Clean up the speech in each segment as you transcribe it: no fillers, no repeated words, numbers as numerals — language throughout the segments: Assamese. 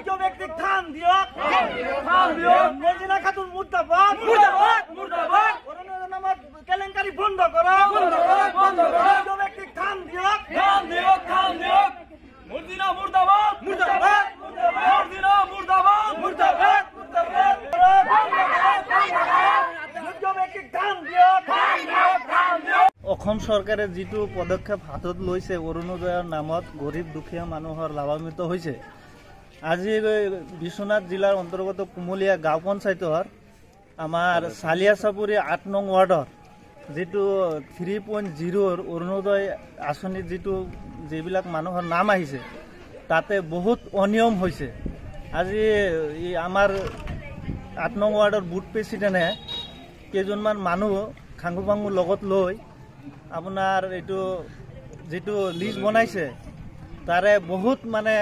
যোগ্য ব্যক্তি থান দিয়ক মর্জিনা খাতুন মুর্দাবাদ করোনার নামত কেলেঙ্কারি বন্ধ করো যোগ্য ব্যক্তি থান দিয়ক মর্জিনা মুর্দাবাদ মর্জিনা মুর্দাবাদ যোগ্য ব্যক্তি থান দিয়ক অসম চৰকাৰে যিটো পদক্ষেপ হাতত লৈছে অৰুণোদয়ৰ নামত গৰীব দুখীয়া মানুহৰ লাভান্বিত হৈছে। আজি বিশ্বনাথ জিলাৰ অন্তৰ্গত কুমলীয়া গাঁও পঞ্চায়তৰ আমাৰ চালিয়া চাপৰি ৮ নং ৱাৰ্ডৰ যিটো 3.0 অৰুণোদয় আঁচনিত যিবিলাক মানুহৰ নাম আহিছে তাতে বহুত অনিয়ম হৈছে। আজি আমাৰ ৮ নং ৱাৰ্ডৰ বুথ প্ৰেচিডেণ্টে কেইজনমান মানুহ খাংগু পাংগু লগত লৈ আপোনাৰ এইটো যিটো লিষ্ট বনাইছে তাৰে বহুত মানে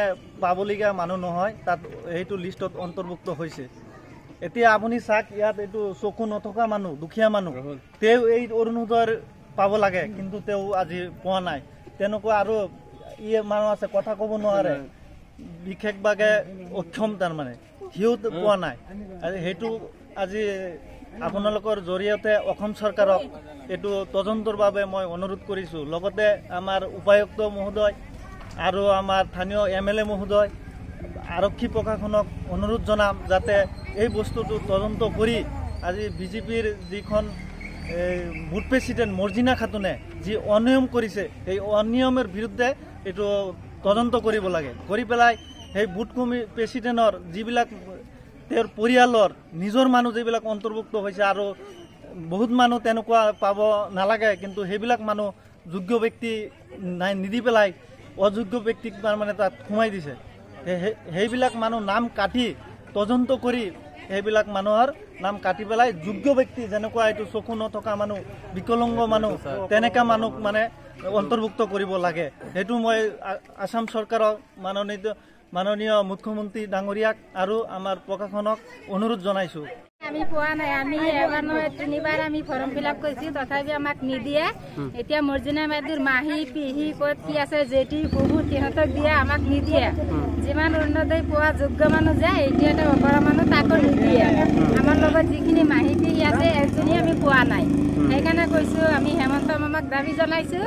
পাবলগীয়া মানুহ নহয় তাত এইটো লিষ্টত অন্তৰ্ভুক্ত হৈছে। এতিয়া আপুনি চাওক ইয়াত এইটো চকু নথকা মানুহ দুখীয়া মানুহ তেওঁ এই অৰুণোদয় পাব লাগে কিন্তু তেওঁ আজি পোৱা নাই। তেনেকুৱা আৰু মানুহ আছে কথা ক'ব নোৱাৰে বিশেষভাৱে অক্ষম তাৰমানে সিও পোৱা নাই। সেইটো আজি আপোনালোকৰ জৰিয়তে অসম চৰকাৰক এইটো তদন্তৰ বাবে মই অনুৰোধ কৰিছোঁ। লগতে আমাৰ উপায়ুক্ত মহোদয় আৰু আমাৰ স্থানীয় MLA মহোদয় আৰক্ষী প্ৰশাসনক অনুৰোধ জনাম যাতে এই বস্তুটো তদন্ত কৰি আজি বিজেপিৰ যিখন বুথ প্ৰেচিডেণ্ট মৰ্জিনা খাতুনে যি অনিয়ম কৰিছে এই অনিয়মৰ বিৰুদ্ধে এইটো তদন্ত কৰিব লাগে। কৰি পেলাই সেই বুথ প্ৰেচিডেণ্টৰ যিবিলাক তেওঁৰ পৰিয়ালৰ নিজৰ মানুহ যিবিলাক অন্তৰ্ভুক্ত হৈছে আৰু বহুত মানুহ তেনেকুৱা পাব নালাগে কিন্তু সেইবিলাক মানুহ যোগ্য ব্যক্তি নিদি পেলাই অযোগ্য ব্যক্তিক মানে তাত সোমাই দিছে। সেইবিলাক মানুহ নাম কাটি তদন্ত কৰি সেইবিলাক মানুহৰ নাম কাটি পেলাই যোগ্য ব্যক্তি যেনেকুৱা এইটো চকু নথকা মানুহ বিকলাংগ মানুহ তেনেকুৱা মানুহ মানে অন্তৰ্ভুক্ত কৰিব লাগে। সেইটো মই আসাম চৰকাৰক মাননীয় মুখ্যমন্ত্ৰী ডাঙৰীয়াক আৰু আমাৰ প্ৰশাসনক অনুৰোধ জনাইছোঁ। আমি পোৱা নাই, আমি এবাৰ নহয় 3বাৰ আমি ফৰ্ম ফিল আপ কৰিছোঁ তথাপি আমাক নিদিয়ে। এতিয়া মৰ্জিনা বাইদেউৰ মাহী পিহি ক'ত কি আছে জেঠি বহুত সিহঁতক দিয়ে আমাক নিদিয়ে। যিমান অৰুণোদয় পোৱা যোগ্য মানুহ যায় এতিয়া এটা অপৰা মানুহ তাকো নিদিয়ে। আমাৰ লগত যিখিনি মাহী পিহি আছে এজনী আমি পোৱা নাই। সেইকাৰণে কৈছোঁ আমি হেমন্ত মামাক দাবী জনাইছোঁ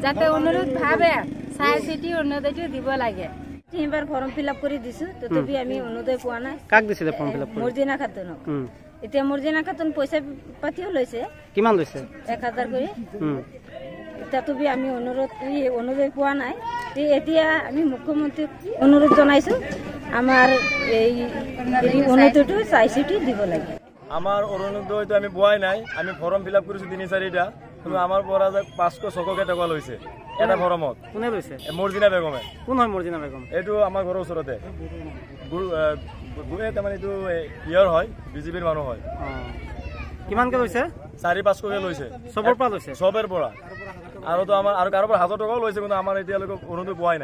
যাতে অনুৰোধভাৱে চাই চিতি অৰুণোদয়টো দিব লাগে। 3বাৰ ফৰ্ম ফিল আপ কৰি দিছোঁ তথাপি আমি অৰুণোদয় পোৱা নাই। কাক দিছিলে ফৰ্ম ফিল আপ? মৰ্জিনা খাতুনক। এতিয়া মৰ্জিনা খাতুন পইচা পাতিও লৈছে। কিমান লৈছে? 1000 কৰি। তথাপি আমি অৰুণোদয় পোৱা নাই। এতিয়া আমি মুখ্যমন্ত্ৰীক অনুৰোধ জনাইছোঁ আমাৰ এই অৰুণোদয়টো চাই চিতি দিব লাগে। আমাৰ অৰুণোদয়টো আমি পোৱাই নাই। আমি ফৰ্ম ফিল আপ কৰিছোঁ 3-4টা কিন্তু আমাৰ পৰা 500-600 টকা লৈছে এটা ফৰ্মত। কোনে লৈছে? মৰ্জিনা বেগমে। কোন হয় মৰ্জিনা বেগম? এইটো আমাৰ ঘৰৰ ওচৰতে তাৰমানে এইটো ইয়াৰ হয় বিজেপিৰ মানুহ হয়। কিমানকে লৈছে? 4-500কে লৈছে। চবৰ পৰা লৈছে? চবৰ পৰা। আৰু আমাৰ আৰু কাৰোবাৰ 1000 টকাও লৈছে কিন্তু আমাৰ এতিয়ালৈকে অৰুণোদয় পোৱাই নাই।